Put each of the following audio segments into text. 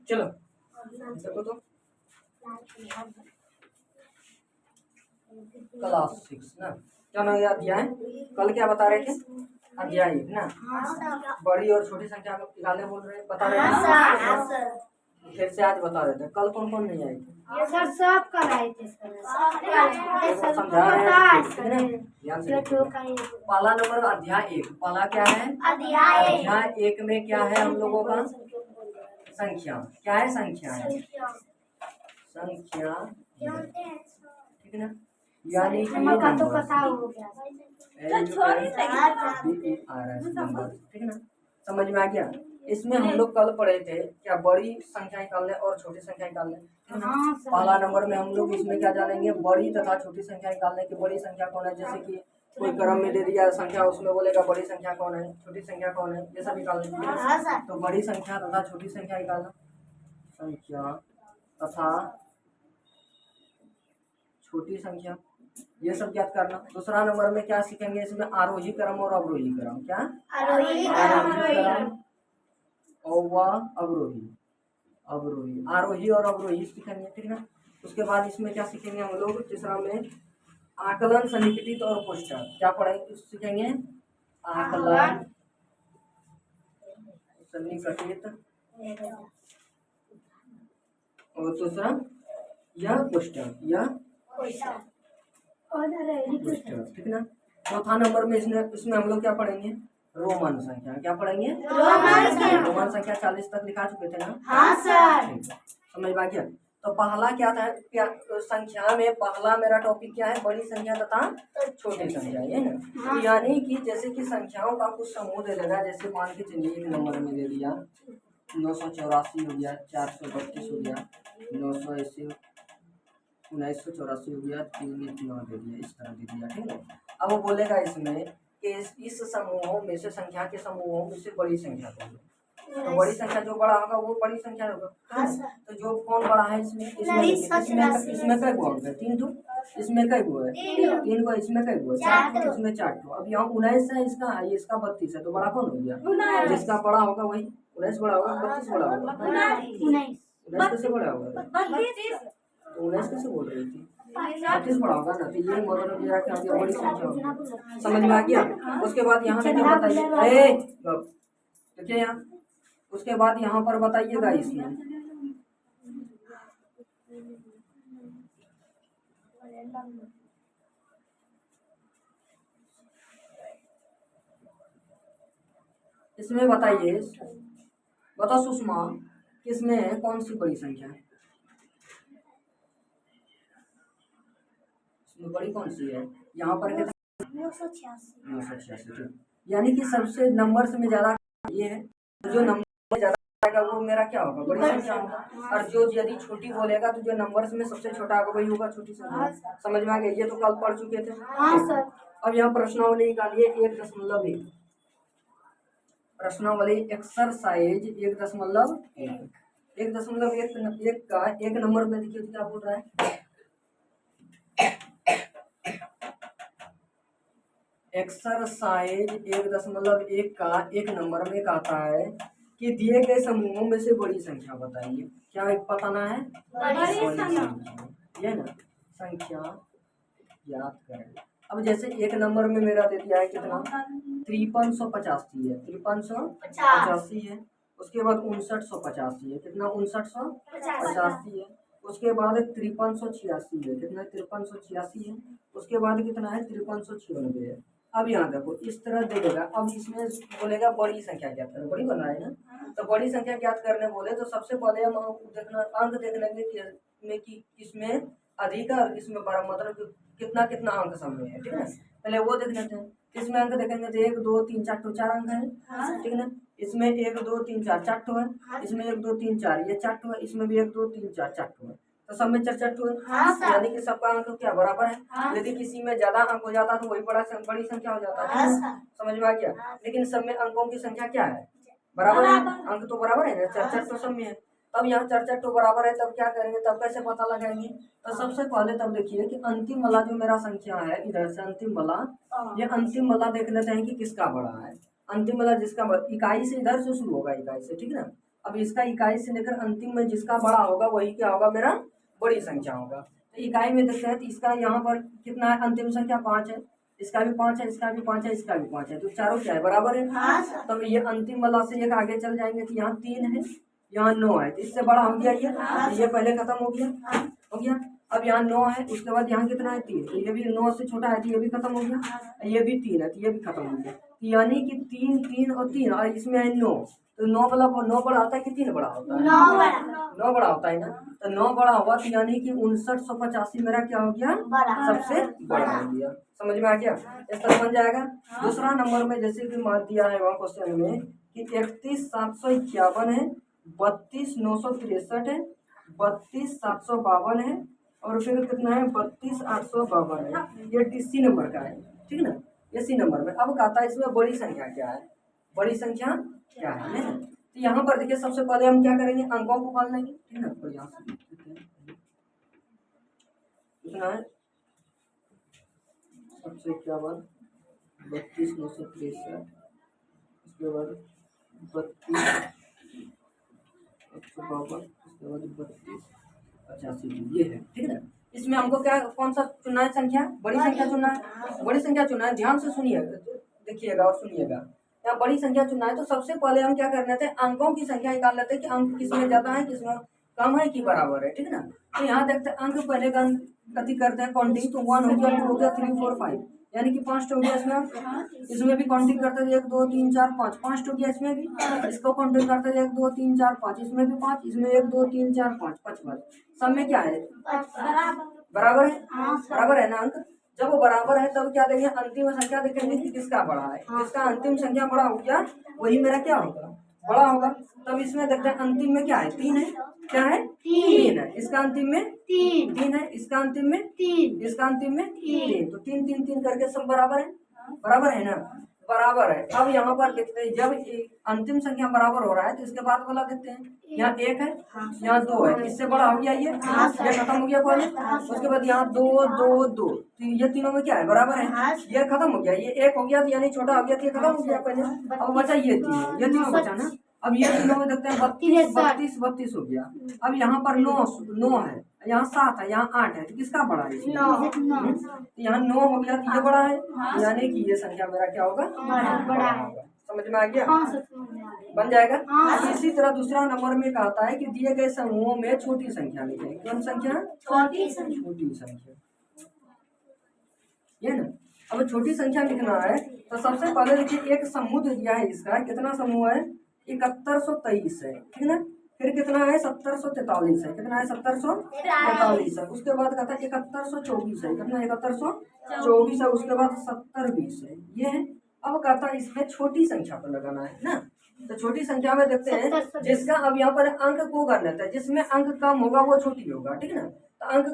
चलो देखो तो क्लास 6 ना, क्या नाम याद दिया है? कल क्या बता रहे थे? अध्याय 1 ना, बड़ी और छोटी संख्या को निकालने बोल रहे बता रहे थे। फिर से आज बता देते हैं। कल कौन कौन नहीं आई थी? सर सब कराए थे सर। समझा रहे हैं, ध्यान से देखिए। पहला नंबर अध्याय 1, पहला क्या है? अध्याय 1 में क्या है हम लोगों का? संख्या। क्या है? संख्या है, संख्या, ठीक है ना, यानी कि नंबर, ठीक है ना, समझ में आ गया? इसमें हम लोग कल पढ़े थे क्या, बड़ी संख्या निकालने और छोटी संख्या निकालने, है ना। पहला नंबर में हम लोग इसमें क्या जानेंगे? बड़ी तथा छोटी संख्या निकालने की। बड़ी संख्या कौन है? जैसे कि कोई क्रम में दे दिया संख्या, उसमें बोलेगा बड़ी संख्या कौन है, छोटी संख्या कौन है, ये सब निकालने। तो बड़ी संख्या तथा छोटी संख्या निकालना, संख्या तथा छोटी संख्या, ये सब याद करना। दूसरा नंबर में क्या सीखेंगे? इसमें आरोही क्रम और अवरोही क्रम। क्या? आरोही क्रम और अवरोही, अवरोही, आरोही और अवरोही सीखेंगे, ठीक है ना। उसके बाद इसमें क्या सीखेंगे हम लोग? तीसरा में आकलन, सन्निकटित और पुष्टक। क्या पढ़ेंगे? सीखेंगे आकलन, सन्निकटित और दूसरा यह पुष्टक, यह पुष्टक, ठीक है ना। चौथा नंबर में इसमें हम लोग क्या पढ़ेंगे? रोमन संख्या। क्या पढ़ेंगे? रोमन संख्या 40 तक लिखा चुके थे ना। हाँ सर, समझ में आ गया? तो पहला क्या था? क्या संख्या में पहला मेरा टॉपिक क्या है? बड़ी संख्या तथा छोटी संख्या, ये ना। तो यानी कि जैसे कि संख्याओं का कुछ समूह दे देगा, जैसे मान के चलिए एक नंबर में दे दिया 984 हो गया, 432 हो गया, 980, 1984 हो गया, 3 दे दिया, इस तरह दे दिया, ठीक है। अब वो बोलेगा इसमें कि इस समूहों में से, संख्या के समूहों में से बड़ी संख्या कौन है? तो बड़ी संख्या जो बड़ा होगा वो बड़ी संख्या होगा। तो जो कौन बड़ा है इसमें? इसमें कई गो अंक है? 3 तो इसमें कई गो है? 3 गो। इसमें कई गो? 4 तो इसमें 4 तो। अब यहाँ 19 है, इसका है, इसका 32 है, तो बड़ा कौन हो गया? जिसका बड़ा होगा वही 19 बड़ा होगा, 32 बड़ा होगा। 19 कैसे बड़ा होगा? 19 कैसे बोल रही थी? 32 बड़ा होगा ना। तो ये मतलब मेरा क्या हो गया? बड़ी संख्या होगी। समझ में आ गया? उसके बाद यहाँ देखिए बताइए, देखिए यहाँ, उसके बाद यहाँ पर बताइएगा इसमें इसमें बताइए, बताओ सुषमा, किसमें कौन सी बड़ी संख्या है? इसमें बड़ी कौन सी है? यहाँ पर कितना? 986। यानी कि सबसे नंबर्स में ज्यादा ये है, जो नंबर ज्यादा आएगा वो मेरा क्या होगा? बड़ी संख्या होगा। और जो यदि छोटी बोलेगा तो जो नंबर्स में सबसे छोटा होगा वही होगा छोटी संख्या। समझ में आ गया? ये तो कल पढ़ चुके थे। अब यहाँ प्रश्नावली निकालिए 1.1, प्रश्नावली एक्सरसाइज 1.1, 1.1 का एक नंबर में देखिए क्या बोल रहा है? एक्सरसाइज 1.1 का एक नंबर में कहता है कि दिए गए समूहों में से बड़ी संख्या बताइए। क्या बताना है? बड़ी संख्या, ये ना, संख्या याद करें। अब जैसे एक नंबर में मेरा दे दिया है कितना? 5385 है, 5385 है। उसके बाद 5985 है, कितना? 5985 है। उसके बाद 5386 है, कितना? 5386 है। उसके बाद कितना है? 5396 है। अब यहाँ देखो इस तरह दे देगा। अब इसमें बोलेगा बड़ी संख्या ज्ञात करना, बड़ी बना है ना। तो बड़ी संख्या ज्ञात करने बोले तो सबसे पहले हम देखना, अंक देख लेंगे कि किसमें अधिक है और किसमें बड़ा, मतलब कितना कितना अंक समय है, ठीक है। पहले वो देख लेते हैं। इसमें अंक देखेंगे तो 1 2 3 4 तो 4 अंक है, ठीक है ना। इसमें 1 2 3 4 4 तो है। इसमें 1 2 3 4 ये 4 तो है। इसमें भी 1 2 3 4 4 तो है। तो सब में 4 4 तो है, यानी कि सबका अंक क्या बराबर है। यदि किसी में ज्यादा अंक हो जाता तो वही बड़ी संख्या हो जाता है। समझ में आ गया? लेकिन सब में अंकों की संख्या क्या है? बराबर है। अंक तो बराबर है ना, 4 4 तो सब में है। तब यहाँ 4 4 तो बराबर है, तब क्या करेंगे? तब कैसे पता लगाएंगे? तो सबसे पहले तब देखिए कि अंतिम वाला जो मेरा संख्या है, इधर से अंतिम वाला, ये अंतिम वाला देख लेते हैं कि किसका बड़ा है। अंतिम वाला जिसका इकाई से इधर से शुरू होगा, इकाई से, ठीक है ना। अब इसका इकाई से लेकर अंतिम में जिसका बड़ा होगा वही क्या होगा, मेरा बड़ी संख्या होगा। तो इकाई में देखते हैं तो इसका यहाँ पर कितना है, अंतिम संख्या 5 है, इसका भी 5 है, इसका भी 5 है, इसका भी 5 है, तो चारों क्या है, बराबर है। तो ये अंतिम वाला से एक आगे चल जाएंगे तो यहाँ 3 है, यहाँ 9 है, तो इससे बड़ा हो गया ये, तो ये पहले खत्म हो गया। अब यहाँ 9 है, उसके बाद यहाँ कितना है 3, तो ये भी 9 से छोटा है तो ये भी खत्म हो गया। ये भी 3 है तो ये भी खत्म हो गया। तो यानी कि 3 3 और 3 और इसमें है 9, तो 9 वाला 9 बड़ा होता है कि 3 बड़ा होता है, 9 बड़ा होता है ना। तो 9 बड़ा हुआ तो यानी कि 5985 मेरा क्या हो गया, सबसे बड़ा हो गया। समझ में आ गया, इस तरह बन जाएगा। दूसरा नंबर में जैसे कि मान दिया है वहाँ क्वेश्चन में कि 31,751 है, 32,963 है, 32,752 है और फिर कितना है 32,852 है। ये सी नंबर का है, ठीक ना, ये सी नंबर में। अब कहता है इसमें बड़ी संख्या क्या है, बड़ी संख्या क्या है ना। तो यहाँ पर देखिए सबसे पहले हम क्या करेंगे, अंकों को पाल लेंगे, ठीक ना। तो यहाँ से कितना है, सबसे 51, 32,963, उसके बाद 32,852, उसके बाद 32,85, ये है, ठीक है। इसमें हमको क्या कौन सा चुनना है, संख्या, बड़ी संख्या चुनना है, बड़ी संख्या चुनना है। ध्यान से सुनिएगा, देखिएगा और सुनिएगा। यहाँ बड़ी संख्या चुनना है तो सबसे पहले हम क्या कर लेते हैं, अंकों की संख्या निकाल लेते हैं कि अंक किसमें ज्यादा है, किसमें कम है कि बराबर है, ठीक है ना। तो यहाँ देखते हैं अंक पहले का कति करते हैं काउंटिंग, तो 1 हो गया, 2 हो गया, 3 4 5 यानी कि 5 हो गया। इसमें भी काउंटिंग करते थे 1 2 3 4 5, 5 हो गया। इसमें भी इसको काउंटिंग करते थे 1 2 3 4 5, इसमें भी 5, इसमें 1 2 3 4 5, 5 सब में क्या है, बराबर है, बराबर है ना अंक। जब वो बराबर है तब क्या देंगे, अंतिम संख्या देखेंगे कि किसका बड़ा है, जिसका अंतिम संख्या बड़ा हो गया वही मेरा क्या होगा, बड़ा होगा। तब इसमें देखते हैं अंतिम में क्या है, 3 है, क्या है 3 है, इसका अंतिम में 3 है, इसका अंतिम में 3, इसका अंतिम में 3, तो 3 3 3 करके सब बराबर है, बराबर है ना, बराबर है। अब यहाँ पर देखते हैं जब अंतिम संख्या बराबर हो रहा है तो इसके बाद वाला देखते हैं, यहाँ 1 है, यहाँ 2 है, इससे बड़ा हो गया ये खत्म हो गया कॉल। उसके बाद यहाँ 2 2 2, तो ये तीनों में क्या है, बराबर है, ये खत्म हो गया। ये 1 हो गया तो यानी छोटा हो गया तो ये खत्म हो गया पहले। अब बचा ये तीनों बचा ना। अब ये तीनों में देखते हैं 32 32 32 हो गया। अब यहाँ पर 9 है, यहाँ 7 है, यहाँ 8 है, तो किसका बड़ा है, तो यहाँ 9 हो गया तो ये बड़ा है, यानी कि ये संख्या मेरा क्या होगा, बड़ा होगा। समझ में आ गया, बन जाएगा। इसी तरह दूसरा नंबर में कहता है कि दिए गए समूहों में छोटी संख्या लिखें। कौन संख्या, छोटी संख्या, ये ना। अब छोटी संख्या लिखना है तो सबसे पहले देखिए एक समूह दिया है, इसका कितना समूह है, 7123 है, ठीक ना। फिर कितना है 7043 है, कितना है 7043 है। उसके बाद कहता है 7124 है, कितना 7124 है। उसके बाद 7020 है, ये है। अब कहता है इसमें छोटी संख्या पर लगाना है ना। तो छोटी संख्या में देखते हैं जिसका, अब यहाँ पर अंक को कर लेते हैं, जिसमें अंक कम होगा वो छोटी होगा, ठीक ना। तो अंक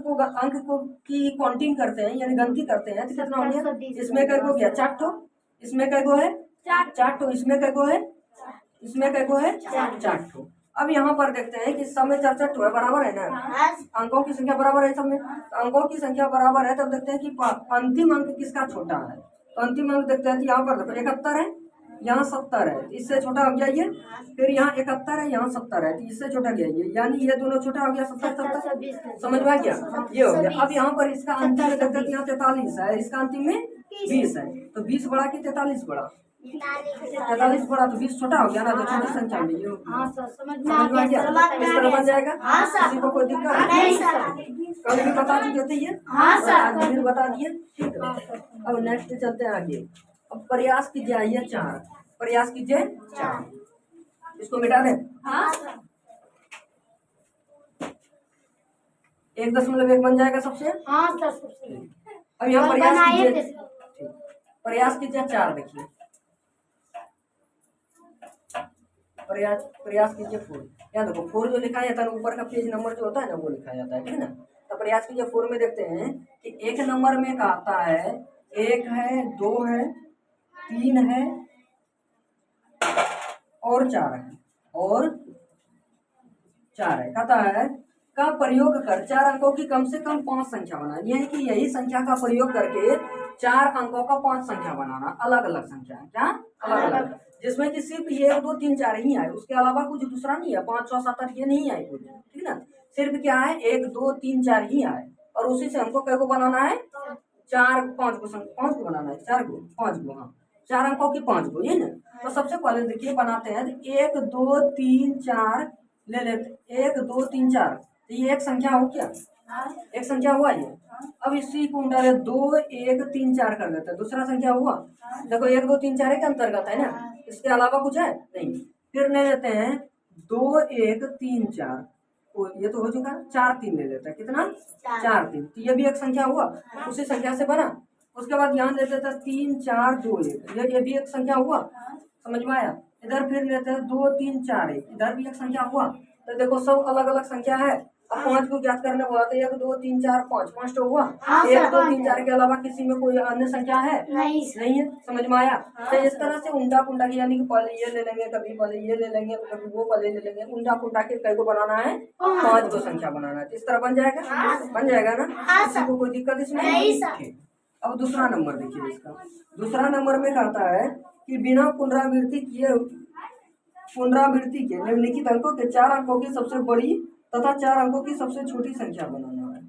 को की काउंटिंग करते हैं यानी गिनती करते हैं तो कितना हो गया, इसमें कई गो गया 4 ठो, इसमें कई गो है 4 ठो, इसमें कई गो है, इसमें कई गो है 4 ठो। अब यहाँ पर देखते हैं कि सब में 4 ठो है, बराबर है ना, अंकों की संख्या बराबर है सब में। तो अंकों की संख्या बराबर है तब देखते हैं कि अंतिम अंक किसका छोटा है। तो अंतिम अंक देखते हैं कि यहाँ पर देखो 71 है, यहाँ 70 है, इससे छोटा हो गया ये। फिर यहाँ 71 है, यहाँ 70 है, तो इससे छोटा गया ये, यानी ये दोनों छोटा हो गया 70 70। समझ में आ गया, ये हो गया। अब यहाँ पर इसका अंतिम में देखते हैं यहाँ 43 है, इसका अंतिम में 20 है, तो 20 बड़ा कि 43 बड़ा, 43 बड़ा, तो 20 छोटा हो गया ना, तो छोटी संख्या में ये समझ में आ गया। इस तरह बन जाएगा, किसी को कोई दिक्कत नहीं, कल भी बता दिए थे ये, आज भी बता दिए, ठीक है। अब नेक्स्ट चलते हैं आगे। अब प्रयास कीजिए, आइए 4, प्रयास कीजिए 4, इसको मिटा दें। 1.1 बन जाएगा सबसे, अब यहाँ प्रयास कीजिए, प्रयास कीजिए 4, देखिए प्रयास कीजिए 4, यहाँ देखो 4 जो लिखा जाता है ऊपर का पेज नंबर जो होता है ना वो लिखा जाता है, ठीक है ना। तो प्रयास कीजिए 4 में देखते हैं कि 1 नंबर में का आता है 1 है, 2 है, 3 है और 4 है, और 4 है। कहता है का प्रयोग कर 4 अंकों की कम से कम 5 संख्या बनानी, यानी कि यही संख्या का प्रयोग करके 4 अंकों का 5 संख्या बनाना, अलग अलग संख्या है, क्या अलग अलग। जिसमें कि सिर्फ ये 1 2 3 4 ही आए, उसके अलावा कुछ दूसरा नहीं है, 5 6 7 8 ये नहीं आए कुछ, ठीक है ना। सिर्फ क्या है 1 2 3 4 ही आए, और उसी से हमको कै को बनाना है, 4 5 को 5 को बनाना है, 4 को 5 को, हाँ 4 अंकों की 5 को, ये ना। तो सबसे पहले देखिए बनाते हैं, 1 2 3 4 ले लेते, 1 2 3 4, तो ये एक संख्या हो क्या, एक संख्या हुआ ये। अब इसी को उल्टा 2 1 3 4 कर देते हैं, दूसरा संख्या हुआ। देखो 1 2 3 4 के अंतर्गत है ना, इसके अलावा कुछ है नहीं। फिर ले लेते हैं 2 1 3 4, ये तो हो चुका, 4 3 ले लेते हैं, कितना 4 3, तो ये भी एक संख्या हुआ, उसी संख्या से बना। उसके बाद यहाँ लेते थे 3 4 2 1, ये भी एक संख्या हुआ, समझ में आया। इधर फिर लेते हैं 2 3 4 1, इधर भी एक संख्या हुआ। तो देखो सब अलग अलग संख्या है। अब 5 को ज्ञात करने बोला तो 1 2 3 4 5, 5 तो हुआ। 1 2 3 4 के अलावा किसी में कोई अन्य संख्या है नहीं है, समझ में आया। तो इस तरह से उल्टा पुल्टा की, यानी कि पहले ये ले लेंगे, कभी पहले ये ले लेंगे, कभी वो पहले ले लेंगे, उल्टा पुल्टा के कई को बनाना है, 5 को संख्या बनाना है। इस तरह बन जाएगा ना, किसी को कोई दिक्कत इसमें नहीं। अब दूसरा नंबर देखिए, इसका दूसरा नंबर में कहता है कि बिना पुनरावृत्ति के निम्नलिखित अंकों के 4 अंकों की सबसे बड़ी तथा 4 अंकों की सबसे छोटी संख्या बनाना है।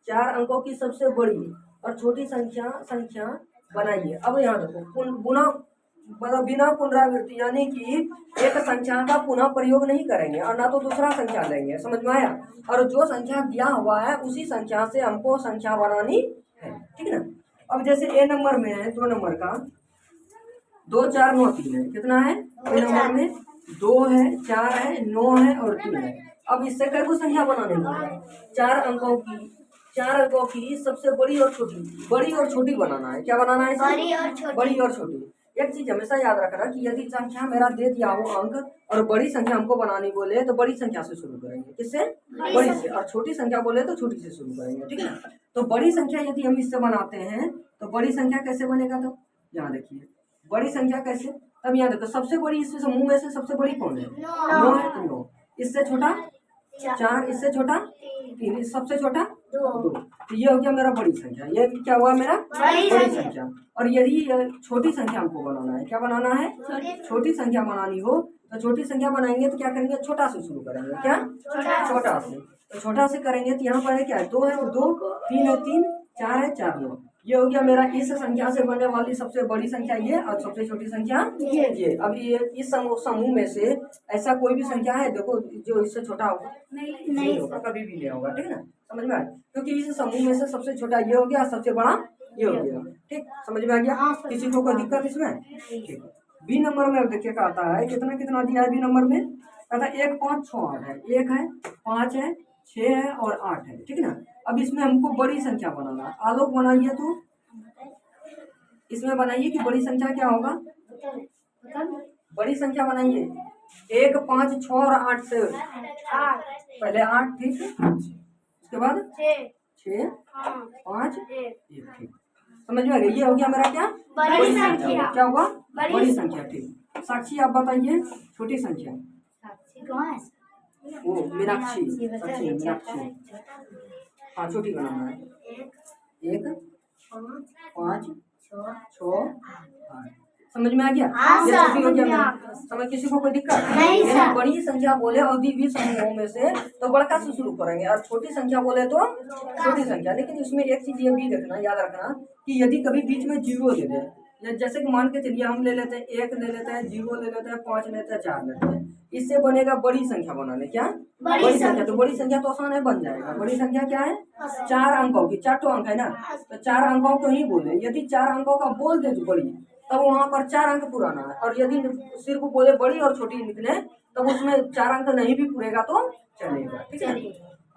4 अंकों की सबसे बड़ी और छोटी संख्या बनाइए। अब यहाँ देखो बिना पुनरावृत्ति, यानी कि एक संख्या का पुनः प्रयोग नहीं करेंगे और ना तो दूसरा संख्या लेंगे, समझ में आया। और जो संख्या दिया हुआ है उसी संख्या से हमको संख्या बनानी है, ठीक है ना। अब जैसे ए नंबर में है 2 नंबर का 2 4 9 3 है, कितना है ए नंबर में, 2 है 4 है 9 है और 3 है। अब इससे कई को संख्या बनाने को 4 अंकों की सबसे बड़ी और छोटी बनाना है। क्या बनाना है, बड़ी और छोटी। एक चीज हमेशा याद रखना कि यदि संख्या मेरा दे दिया हो अंक और बड़ी संख्या हमको बनानी बोले तो बड़ी संख्या से शुरू करेंगे, किससे, बड़ी से, और छोटी संख्या बोले तो छोटी से शुरू करेंगे, ठीक है ना। तो बड़ी संख्या यदि हम इससे बनाते हैं तो बड़ी संख्या कैसे बनेगा, तो यहाँ देखिए बड़ी संख्या कैसे, तब यहाँ देखो सबसे बड़ी इस समूह में से सबसे बड़ी कौन है, 9 है, तो 9, इससे छोटा 4, इससे छोटा 3, सबसे छोटा 2, तो ये हो गया मेरा बड़ी संख्या। ये क्या हुआ मेरा बड़ी संख्या। और यदि छोटी संख्या हमको बनाना है, क्या बनाना है, छोटी संख्या बनानी हो तो छोटी संख्या बनाएंगे तो क्या करेंगे, छोटा से शुरू करेंगे, क्या छोटा से। तो छोटा से करेंगे तो यहाँ पर है क्या है, 2 है 2, 3 है 3, 4 है 4 9, ये हो गया मेरा इस संख्या से बनने वाली सबसे बड़ी संख्या ये और सबसे छोटी संख्या ये। अब ये इस समूह में से ऐसा कोई भी संख्या है देखो जो इससे छोटा होगा, नहीं होगा, कभी भी नहीं होगा, ठीक है ना, समझ में आया। क्योंकि इस समूह में से सबसे छोटा ये हो गया, सबसे बड़ा ये हो गया, ठीक, समझ में आ गया। किसी को कोई दिक्कत इसमें, ठीक। बी नंबर में अब देखिए क्या आता है, कितना दिया है बी नंबर में, कहता है 1 5 6 8 है, 1 है 5 है 6 है और 8 है, ठीक है ना। अब इसमें हमको बड़ी संख्या बनाना है, आलोक बनाइए, तो इसमें बनाइए कि बड़ी संख्या क्या होगा, बड़ी संख्या बनाइए। 1 5 6 और 8 से पहले 8, ठीक, उसके बाद 6 5 1, ठीक, समझ में आ गया। ये हो गया मेरा क्या, बड़ी संख्या। क्या हुआ, बड़ी संख्या, ठीक। साक्षी आप बताइए छोटी संख्या, वो मीनाक्षी, हाँ छोटी बनाना है, 1 5 6 8, समझ में आ गया। ये छोटी हो गया मेरा, समझ, किसी को कोई दिक्कत नहीं। बड़ी संख्या बोले और द्विवीय समूहों में से तो बड़का से शुरू करेंगे और छोटी संख्या बोले तो छोटी संख्या। लेकिन इसमें एक चीज ये भी देखना, याद रखना कि यदि कभी बीच में 0 दे दे, जैसे कि मान के चलिए हम ले लेते हैं 1 ले लेते हैं, 0 ले लेते हैं, 5 लेते हैं, 4 लेते हैं, इससे बनेगा बड़ी संख्या बनाने, क्या बड़ी संख्या। तो बड़ी संख्या तो आसान है, बन जाएगा। बड़ी संख्या क्या है, 4 अंकों की, 4 अंक है ना, तो 4 अंकों को ही बोले। यदि 4 अंकों का बोल दे तो बड़ी, तब वहाँ पर 4 अंक पुराना है, और यदि सिर्फ बोले बड़ी और छोटी निकले तब उसमें 4 अंक नहीं भी पूरेगा तो चलेगा, ठीक है।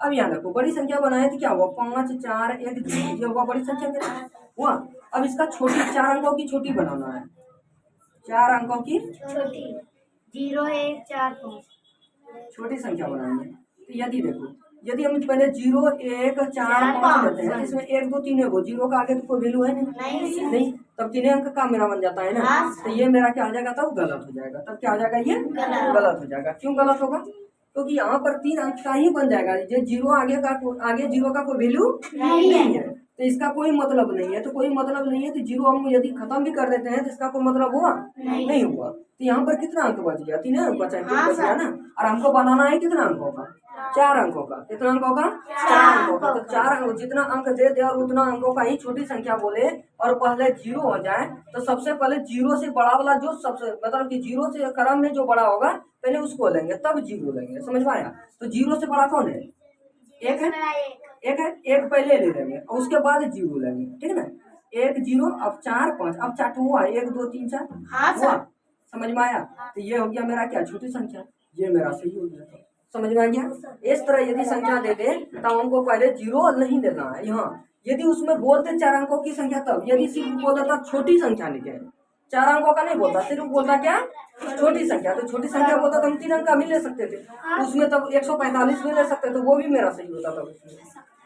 अब यहाँ देखो बड़ी संख्या बनाए तो क्या हुआ, 5 4 1 0, ये हुआ बड़ी संख्या मेरा हुआ। अब इसका छोटी 4 अंकों की छोटी बनाना है, 4 अंकों की छोटी, 0 1 4 5 छोटी संख्या बनानी है। तो यदि देखो यदि हम पहले 0 1 4 5 लेते हैं, इसमें 1 2 3 है, वो 0 का आगे तो कोई वैल्यू है नहीं, तब 3 अंक का मेरा बन जाता है ना। तो ये मेरा क्या हो जाएगा, तब गलत हो जाएगा। तब क्या हो जाएगा, ये गलत हो जाएगा। क्यों गलत होगा, क्योंकि यहाँ पर 3 अंक का ही बन जाएगा, जो 0 आगे 0 का कोई वैल्यू नहीं है। तो इसका कोई मतलब नहीं है, तो कोई मतलब नहीं है तो जीरो हम यदि खत्म भी कर देते हैं तो इसका कोई मतलब हुआ नहीं हुआ। तो यहाँ पर कितना अंक बच गया? 3 अंक बचा, बच गया ना। और हमको बनाना है कितना अंकों का? 4 अंकों का। कितना अंकों का? 4 अंकों का। तो 4 अंक, जितना अंक दे दे और उतना अंकों का ही छोटी संख्या बोले और पहले जीरो हो जाए, तो सबसे पहले जीरो से बड़ा वाला जो सबसे मतलब कि जीरो से क्रम में जो बड़ा होगा पहले उसको लेंगे, तब जीरो लेंगे। समझ में आया? तो जीरो से बड़ा कौन है? एक है, एक है, एक पहले ले लेंगे और उसके बाद जीरो लेंगे, ठीक है ना। 1 0, अब 4 5, अब 4 हुआ, 1 2 3 4 हुआ। समझ में आया? तो ये हो गया मेरा क्या? छोटी संख्या। ये मेरा सही हो गया। समझ में आ गया? इस तरह यदि संख्या दे दे तब हमको पहले जीरो नहीं देना है। यहाँ यदि उसमें बोलते 4 अंकों की संख्या, तब यदि सिर्फ बोलता था छोटी संख्या लिखे, 4 अंकों का नहीं बोलता, सिर्फ बोलता क्या? छोटी संख्या। तो छोटी संख्या बोलता तो हम 3 अंक का भी ले सकते थे, उसमें तब 145 भी ले सकते थे, वो भी मेरा सही होता था उसमें,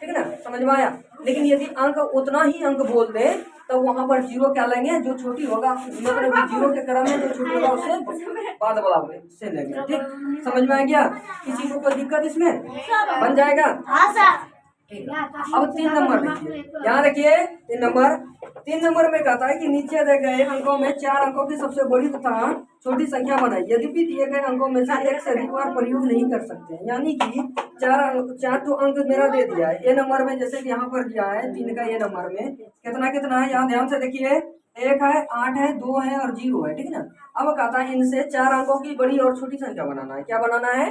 ठीक है ना। समझ में आया? लेकिन यदि अंक उतना ही अंक बोल दे तो वहां पर जीरो क्या लेंगे? जो छोटी होगा, मतलब जीरो के क्रम में जो छोटी होगा उससे बाद वाला से लेंगे, ठीक। समझ में आ गया? किसी को कोई दिक्कत इसमें? बन जाएगा? अब 3 नंबर देखिए, यहाँ देखिए 3 नंबर में कहता है कि नीचे दिए गए अंकों में 4 अंकों की सबसे बड़ी तथा छोटी संख्या बनाई, यदि भी दिए गए अंकों में से एक से अधिक बार प्रयोग नहीं कर सकते। यानी कि 4 तो अंक मेरा दे दिया है ए नंबर में, जैसे कि यहाँ पर दिया है 3 का ए नंबर में कितना कितना है, यहाँ ध्यान से देखिए, 1 है, 8 है, 2 है और 0 है, ठीक है ना। अब कहता है इनसे 4 अंकों की बड़ी और छोटी संख्या बनाना है। क्या बनाना है?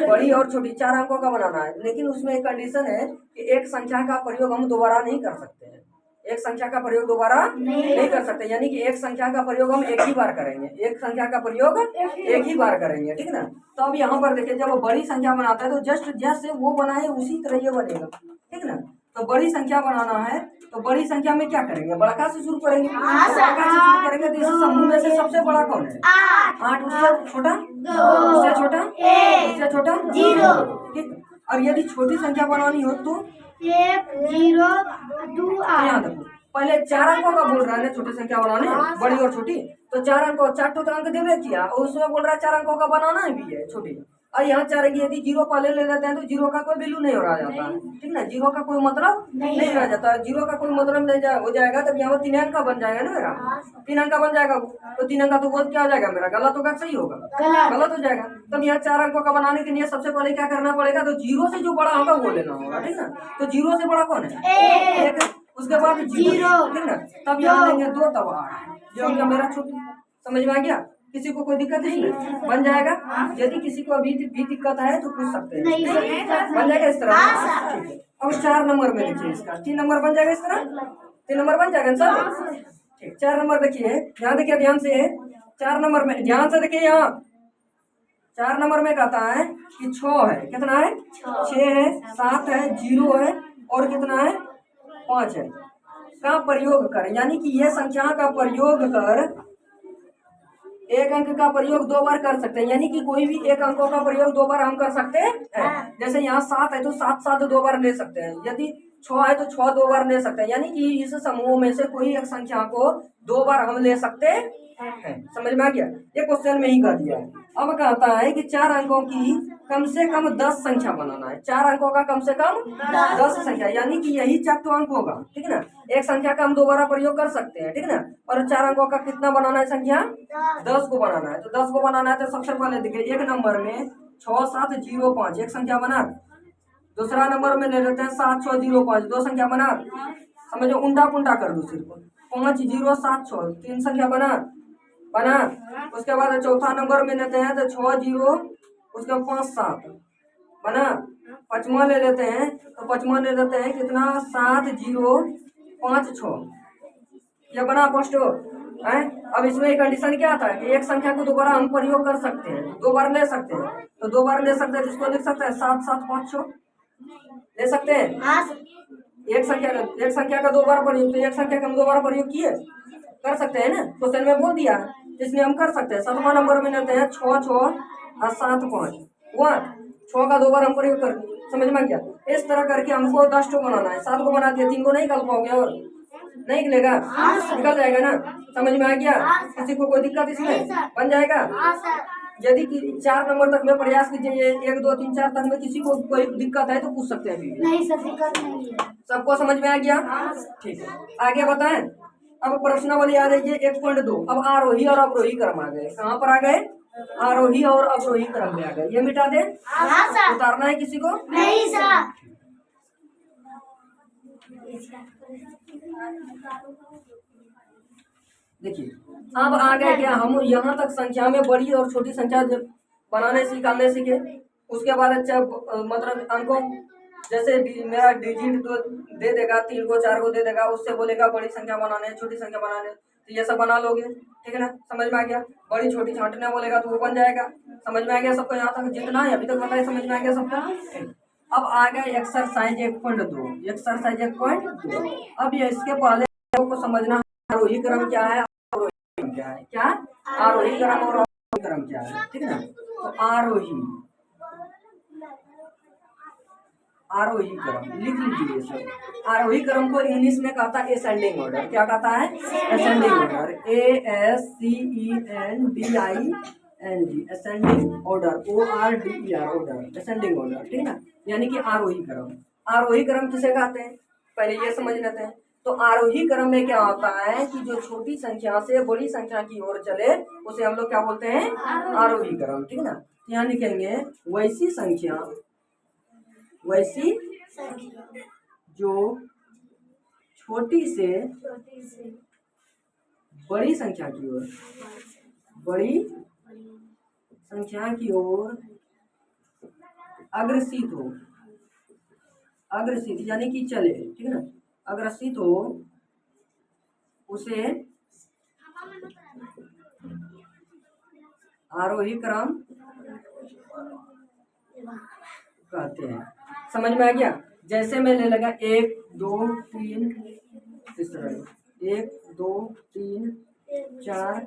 बड़ी और छोटी 4 अंकों का बनाना है। लेकिन उसमें एक कंडीशन है कि एक संख्या का प्रयोग हम दोबारा नहीं कर सकते हैं। एक संख्या का प्रयोग दोबारा नहीं कर सकते, यानी कि एक संख्या का प्रयोग हम एक ही बार करेंगे। एक संख्या का प्रयोग एक ही बार करेंगे, ठीक है ना। तो अब यहाँ पर देखिए, जब वो बड़ी संख्या बनाता है तो जस्ट जैसे वो बनाए उसी तरह ये बनेगा, ठीक ना। तो बड़ी संख्या बनाना है तो बड़ी संख्या में क्या करेंगे? बड़का से शुरू करेंगे। बड़का से शुरू करेंगे तो इस समूह में से सबसे बड़ा कौन है? 8। उससे छोटा? उससे छोटा? उससे छोटा? 0, ठीक। और यदि छोटी संख्या बनानी हो तो 1 0 2 यहाँ देखो, पहले 4 अंकों का बोल रहा है ना छोटी संख्या बनाने, बड़ी और छोटी। तो 4 अंकों, 4 तो अंक देवे किया और उसमें बोल रहा है 4 अंकों का बनाना भी है छोटी। और यहाँ 4 यदि 0 पहले ले लेते हैं तो 0 का कोई वैल्यू नहीं हो रहा जाता है, ठीक ना। 0 का कोई मतलब नहीं रह जाता है, 0 का कोई मतलब नहीं हो जाएगा। तब यहाँ 3 अंक का बन जाएगा ना मेरा, 3 अंक का बन जाएगा। तो 3 अंक का तो वो क्या हो जाएगा मेरा? गलत होगा, सही होगा? गलत हो जाएगा। तब यहाँ 4 अंकों का बनाने के लिए सबसे पहले क्या करना पड़ेगा? तो 0 से जो बड़ा होगा वो लेना होगा, ठीक ना। तो 0 से बड़ा कौन है? 1। उसके बाद 0, ठीक ना। तब यहाँ लेंगे 2, तब 8। ये हो गया मेरा छोटी। समझ में आ गया? किसी को कोई दिक्कत इसमें? बन जाएगा। यदि किसी को अभी भी दिक्कत है तो पूछ सकते हैं, बन जाएगा इस तरह, ठीक है। अब 4 नंबर में देखिए, इसका 3 नंबर बन जाएगा इस तरह, 3 नंबर बन जाएगा सर, ठीक। 4 नंबर देखिए, यहाँ देखिए ध्यान से, 4 नंबर में ध्यान से देखिए, यहाँ 4 नंबर में कहता है कि 6 है, कितना है? 6 है, 7 है, 0 है और कितना है? 5 है का प्रयोग कर, यानी कि यह संख्या का प्रयोग कर एक अंक का प्रयोग 2 बार कर सकते हैं। यानी कि कोई भी एक अंकों का प्रयोग 2 बार हम कर सकते हैं। जैसे यहाँ 7 है तो 7 2 बार ले सकते हैं। यदि 6 है तो 6 2 बार ले सकते हैं। यानी कि इस समूह में से कोई एक संख्या को 2 बार हम ले सकते हैं। समझ में आ गया? ये क्वेश्चन में ही कर दिया है। अब कहता है कि 4 अंकों की कम से कम 10 संख्या बनाना है। 4 अंकों का कम से कम 10 संख्या, यानी कि यही 4 अंक होगा, ठीक है ना। एक संख्या का हम दोबारा प्रयोग कर सकते हैं, ठीक है ना। और 4 अंकों का कितना बनाना है? संख्या 10 को बनाना है। तो 10 को बनाना है तो सबसे पहले देखिए, एक नंबर में 6 7 0 5 एक संख्या बना। दूसरा नंबर में ले लेते हैं 7 6 0 5 2 संख्या बना। समझो, उल्टा पुल्टा कर दो सिर्फ, 5 0 7 6 3 संख्या बना। उसके बाद चौथा नंबर में लेते हैं तो 6 0 उसके 5 7 बना। 5वां ले लेते हैं तो 5वां ले लेते हैं कितना? 7 0 5 6 ये बना फर्स्ट है। अब इसमें एक कंडीशन क्या आता है कि एक संख्या को दोबारा हम प्रयोग कर सकते हैं, 2 बार ले सकते हैं। तो 2 बार ले सकते हैं, जिसको लिख सकते हैं 7 7 5 6 ले सकते हैं। एक संख्या का 2 बार प्रयोग, तो एक संख्या का हम 2 बार प्रयोग किए कर सकते हैं ना। क्वेश्चन में बोल दिया इसलिए हम कर सकते हैं। 7वां नंबर में लेते हैं 6 6 और 7 5 हुआ। 6 का 2 बार हम प्रयोग कर, समझ में क्या? इस तरह करके हमको 10 को बनाना है। 7 को बना दिया, 3 को नहीं कर पाओगे और नहीं निकलेगा, निकल जाएगा ना। समझ में आ गया? किसी को कोई दिक्कत इसमें? बन जाएगा। यदि कि 4 नंबर तक में प्रयास कीजिए, 1 2 3 4 तक में किसी को कोई दिक्कत है तो पूछ सकते हैं अभी भी। नहीं सर, दिक्कत नहीं है। सबको समझ में आ गया? ठीक है, आगे बताएं। अब प्रश्नावली आ रही है 1.2। अब आरोही और अवरोही क्रम आ गए। कहाँ पर आ गए? आरोही और अवरोही क्रम में आ गए। ये मिटा दे। हाँ सर। उतारना है किसी को? नहीं सर। देखिए, अब आ गए क्या, हम यहाँ तक संख्या में बड़ी और छोटी संख्या बनाने निकालने सीखे। उसके बाद अच्छा मतलब अंकों, जैसे मेरा डिजिट तो दे देगा, 3 को 4 को दे देगा, उससे बोलेगा बड़ी संख्या बनाने छोटी संख्या बनाने, तो ये सब बना लोगे। ठीक है ना, समझ में आ गया? बड़ी छोटी छांटने बोलेगा तो वो बन जाएगा। समझ में आ गया सबको? यहाँ तक जितना है अभी तक बताया, समझ में आ गया सबको? अब आ गया एक्सरसाइज 1.2। एक्सरसाइज 1.2। अब ये इसके पहले को समझना है आरोही क्रम क्या है, अवरोही क्रम क्या है। क्या? आरोही क्रम और अवरोही क्रम क्या है। ठीक है ना, तो आरोही क्रम लिख लीजिए सर। आरोही क्रम को इंग्लिश में कहता है असेंडिंग ऑर्डर। क्या कहता है? Ascending order. ASCENDING, ascending order, ORDER, order, ascending order. ठीक है ना, यानी कि आरोही क्रम। आरोही क्रम किसे कहते हैं पहले ये समझ लेते हैं। तो आरोही क्रम में क्या होता है कि जो छोटी संख्या से बड़ी संख्या की ओर चले उसे हम लोग क्या बोलते हैं? आरोही क्रम। ठीक है ना, यहाँ लिखेंगे वैसी जो छोटी से बड़ी संख्या की ओर अग्रसित यानी कि चले। ठीक है ना, अग्रसित हो उसे आरोही क्रम कहते हैं। समझ में आ गया? जैसे मैं ले लगा 1 2 3, इस तरह 1 2 3 4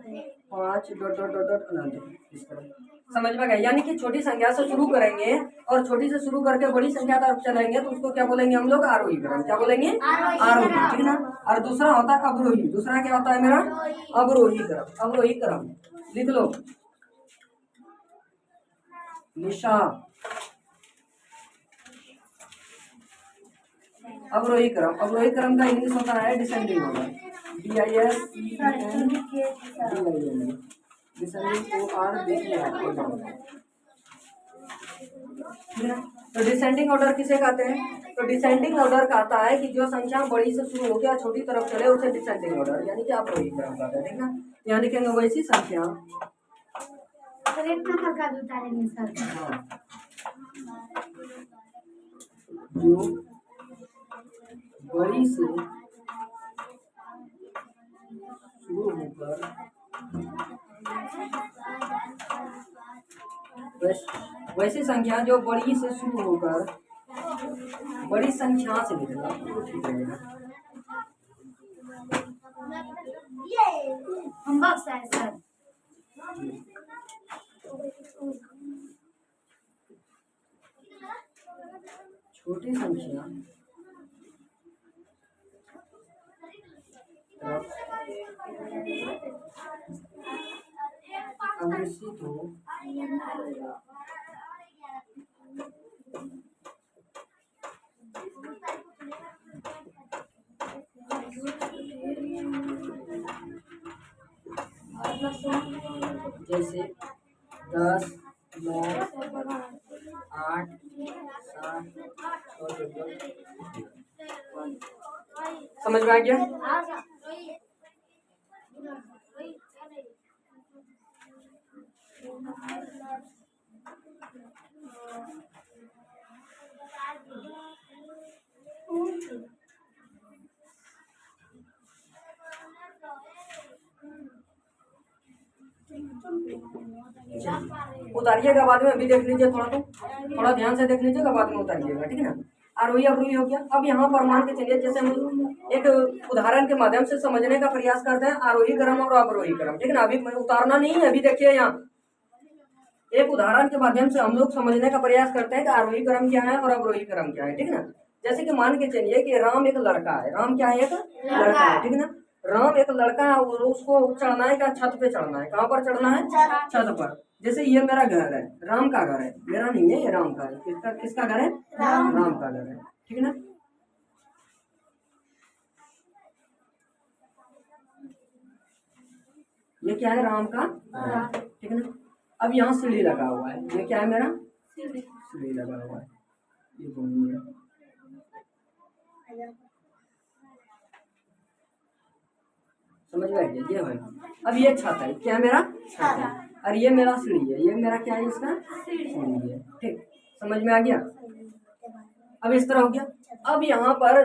5 डॉट डॉट डॉट डॉट अनंत, इस तरह। समझ में गया? यानी कि छोटी संख्या से शुरू करेंगे और छोटी से शुरू करके बड़ी संख्या तक चलेंगे तो उसको क्या बोलेंगे हम लोग? आरोही क्रम। क्या बोलेंगे? आरोही। ठीक है ना, और दूसरा होता है अवरोही। दूसरा क्या होता है मेरा? अवरोही क्रम। अवरोही क्रम लिख लो निशा। अवरोही क्रम का इंग्लिश होता है डिसेंडिंग ऑर्डर। Descending ORDER। तो डिसेंडिंग ऑर्डर किसे कहते हैं? तो डिसेंडिंग ऑर्डर कहता है कि जो संख्या बड़ी से शुरू होकर छोटी तरफ चले उसे डिसेंडिंग ऑर्डर यानी कि अवरोही क्रम कहते हैं। ठीक है, यानी कि वैसी संख्या एक नंबर का भी उतारेंगे सर। हाँ, जो बड़ी से शुरू होकर वैसी संख्या जो बड़ी से शुरू होकर बड़ी संख्या से निकला तो ठीक रहेगा। हम बक्स है सर। छोटी संख्या अग्रसित हो जैसे 10 9 8 7 6। समझ में आ गया? उतारिएगा बाद में, अभी देख लीजिए थोड़ा ध्यान से देख लीजिएगा, बाद में उतारिएगा। ठीक है ना, आरोही अवरोही हो गया। अब यहाँ पर मान के चलिए जैसे हम एक उदाहरण के माध्यम से समझने का प्रयास करते हैं आरोही क्रम और अवरोही क्रम। ठीक है ना, अभी उतारना नहीं है। अभी देखिए यहाँ एक उदाहरण के माध्यम से हम लोग समझने का प्रयास करते हैं कि आरोही क्रम क्या है और अवरोही क्रम क्या है। ठीक है ना, जैसे कि मान के चलिए कि राम एक लड़का है। राम क्या है? एक लड़का है। ठीक है ना, राम एक लड़का है और उसको चढ़ना है क्या, छत पे चढ़ना है। कहाँ पर चढ़ना है, छत पर। जैसे ये मेरा घर है, राम का घर है, मेरा नहीं है, ये राम का है। किसका घर है, राम का घर है, ठीक है ना। ये क्या है, राम का घर, ठीक है ना। अब यहाँ सीढ़ी लगा हुआ है, ये क्या है मेरा, सीढ़ी लगा हुआ है, ये भूमि है। समझ में आ गया, ये है। अब ये छत है, क्या मेरा छत है, और ये मेरा सीढ़ी है, ये मेरा क्या है, इसका सीढ़ी है, ठीक। समझ में आ गया। अब इस तरह हो गया। अब यहाँ पर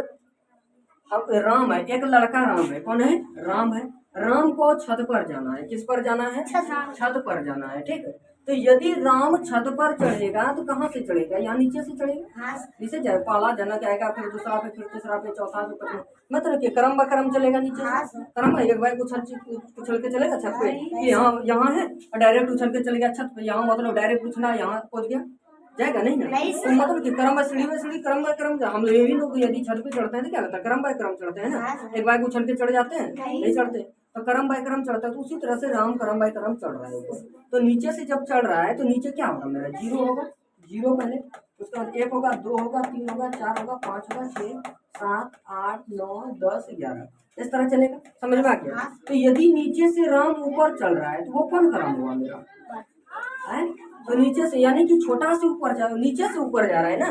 अब राम है, एक लड़का राम है, कौन है, राम है। राम को छत पर जाना है, किस पर जाना है, छत पर जाना है, ठीक है। तो यदि राम छत पर चढ़ेगा तो कहाँ से चढ़ेगा, यहाँ नीचे से चढ़ेगा, नीचे जाए, पहला जनक आएगा, फिर दूसरा पे, फिर तीसरा पे, चौथा पे, पांचवा, मतलब कि क्रम ब क्रम चलेगा नीचे से। क्रम एक बार उछल के चलेगा छत पे, यहाँ है, और डायरेक्ट उछल के चलेगा छत पे, यहाँ मतलब डायरेक्ट उछला, यहाँ पहुंच गया, जाएगा नहीं ना। तो मतलब कि क्रम सीढ़ी में सीढ़ी, क्रम बाय क्रम। हम यही लोग यदि छत पे चढ़ते हैं तो क्या होता है, क्रम बाय क्रम चढ़ते हैं ना, एक बार उछल के चढ़ जाते हैं, नहीं चढ़ते, तो क्रम बाय क्रम चढ़ता है। तो उसी तरह से राम क्रम बाय क्रम चढ़ रहा है ऊपर। तो नीचे से जब चढ़ रहा है तो नीचे क्या होगा, मेरा जीरो होगा, जीरो पहले, उसके बाद 1 होगा, 2 होगा, 3 होगा, 4 होगा, 5 होगा, 6, 7, 8, 9, 10, 11, इस तरह चलेगा। समझ में आ गया। तो यदि नीचे से राम ऊपर चल रहा है तो वो कौन क्रम हुआ मेरा है, तो नीचे से, यानी कि छोटा से ऊपर जा, नीचे से ऊपर जा रहा है ना,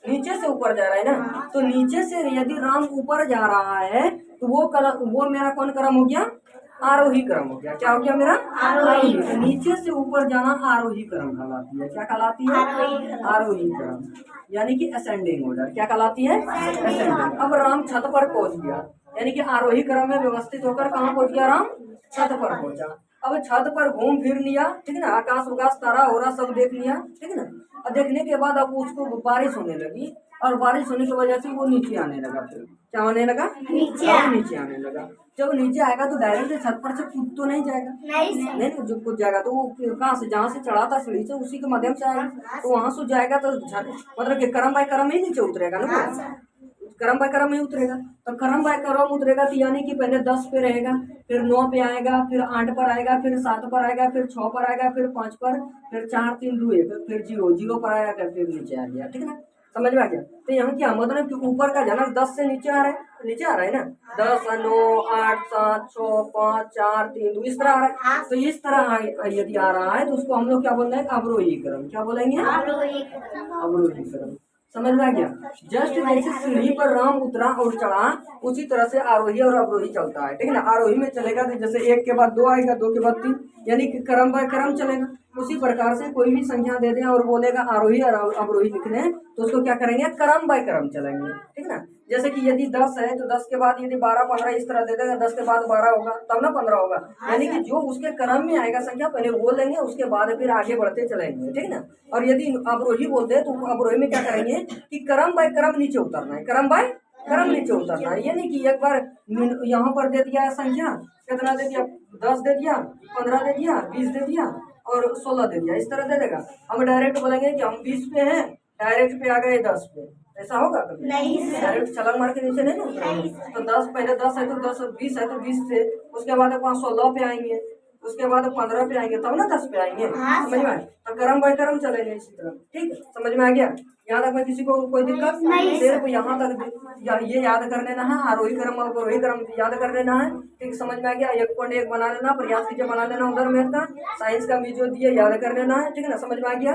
नीचे से ऊपर जा रहा है ना। तो नीचे से यदि राम ऊपर जा रहा है तो वो मेरा कौन क्रम हो गया, आरोही क्रम हो गया। क्या हो गया मेरा, आरोही। तो नीचे से ऊपर जाना आरोही क्रम कहलाती है। क्या कहलाती है, आरोही क्रम, यानी कि असेंडिंग ऑर्डर। क्या कहलाती है, असेंडिंग। अब राम छत पर पहुंच गया, यानी कि आरोही क्रम में व्यवस्थित होकर कहाँ पहुंच गया, राम छत पर पहुंचा। अब छत पर घूम फिर लिया, ठीक है ना, आकाश उकाश तारा हो रहा सब देख लिया, ठीक है ना। और देखने के बाद अब उसको बारिश होने लगी, और बारिश होने की वजह से वो नीचे आने लगा। फिर क्या होने लगा, नीचे आने लगा। जब नीचे आएगा तो डायरेक्ट छत पर से कूद तो नहीं जाएगा, नहीं जो कूद जाएगा तो वो कहाँ से, जहाँ से चढ़ा था सीढ़ी से, उसी के माध्यम से आएगा। तो वहां से जाएगा तो मतलब कि क्रम बाय क्रम ही नीचे उतरेगा ना, क्रम बाय क्रम ही उतरेगा। तो क्रम बाय क्रम उतरेगा तो यानी कि पहले 10 पे रहेगा, फिर 9 पे आएगा, फिर 8 पर आएगा, फिर 7 पर आएगा, फिर 6 पर आएगा, फिर 5 पर, फिर 4, 3, 2, 1, फिर 0 पर आएगा, फिर नीचे आ गया, ठीक है ना। समझ में आ गया। तो यहाँ क्या मतलब कि ऊपर का जनक 10 से नीचे आ रहा है, नीचे आ रहा है ना, 10, 9, 8, 7, 6, 5, 4, 3, 2, इस तरह आ रहा है। तो इस तरह यदि आ रहा है तो उसको हम लोग क्या बोल रहे हैं, अवरोही क्रम। क्या बोलेंगे, अवरोही क्रम। समझ में आ गया। जस्ट जैसे सीढ़ी पर राम उतरा और चढ़ा, उसी तरह से आरोही और अवरोही चलता है, ठीक है ना। आरोही में चलेगा तो जैसे 1 के बाद 2 आएगा, 2 के बाद 3, यानी कि क्रम बाय क्रम चलेगा। उसी प्रकार से कोई भी संख्या दे दें और बोलेगा आरोही और अवरोही लिखने, तो उसको क्या करेंगे, क्रम बाय क्रम चलेंगे, ठीक है ना। जैसे कि यदि 10 है तो 10 के बाद यदि 12, 15 इस तरह दे देगा, 10 के बाद 12 होगा तब ना 15 होगा, यानी कि जो उसके क्रम में आएगा संख्या पहले वो लेंगे, उसके बाद फिर आगे बढ़ते चलेंगे, ठीक है ना। और यदि अवरोही बोलते हैं तो अवरोही में क्या करेंगे कि क्रम बाय क्रम नीचे उतरना है, क्रम बाय क्रम नीचे उतरना है। ये नहीं कि एक बार यहाँ पर दे दिया संख्या, कितना दे दिया, 10 दे दिया, 15 दे दिया, 20 दे दिया और 16 दे दिया, इस तरह दे देगा। हम डायरेक्ट बोलेंगे कि हम 20 पे हैं, डायरेक्ट पे आ गए 10 पे, ऐसा होगा कभी नहीं, डायरेक्ट छलांग मार के नीचे नहीं उतरेंगे। तो 10 पहले 10 है तो 10, 20 है तो 20 से, उसके बाद 16 पे आएंगे, उसके बाद 15 पे आएंगे, तब ना 10 पे आएंगे। समझ में आए, तो क्रम बाय क्रम चलेंगे इसी तरह, ठीक है। समझ में आ गया। यहाँ तक में किसी को कोई दिक्कत नहीं, सिर्फ यहाँ तक ये याद कर लेना है, आरोही क्रम और अवरोही क्रम याद कर लेना है, ठीक। समझ में आ गया। 1.1 बना लेना, प्रयास कीजिए बना लेना उधर मैथ का, साइंस का भी जो दिए याद कर लेना है, ठीक है ना। समझ में आ गया।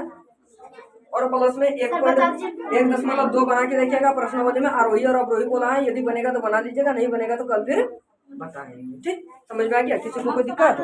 और प्लस में 1.2 बना के देखिएगा, प्रश्नपत्र में आरोही और अवरोही बोला है, यदि बनेगा तो बना लीजिएगा, नहीं बनेगा तो कल फिर बताएंगे, ठीक। समझ में आ गया। किसी को कोई दिक्कत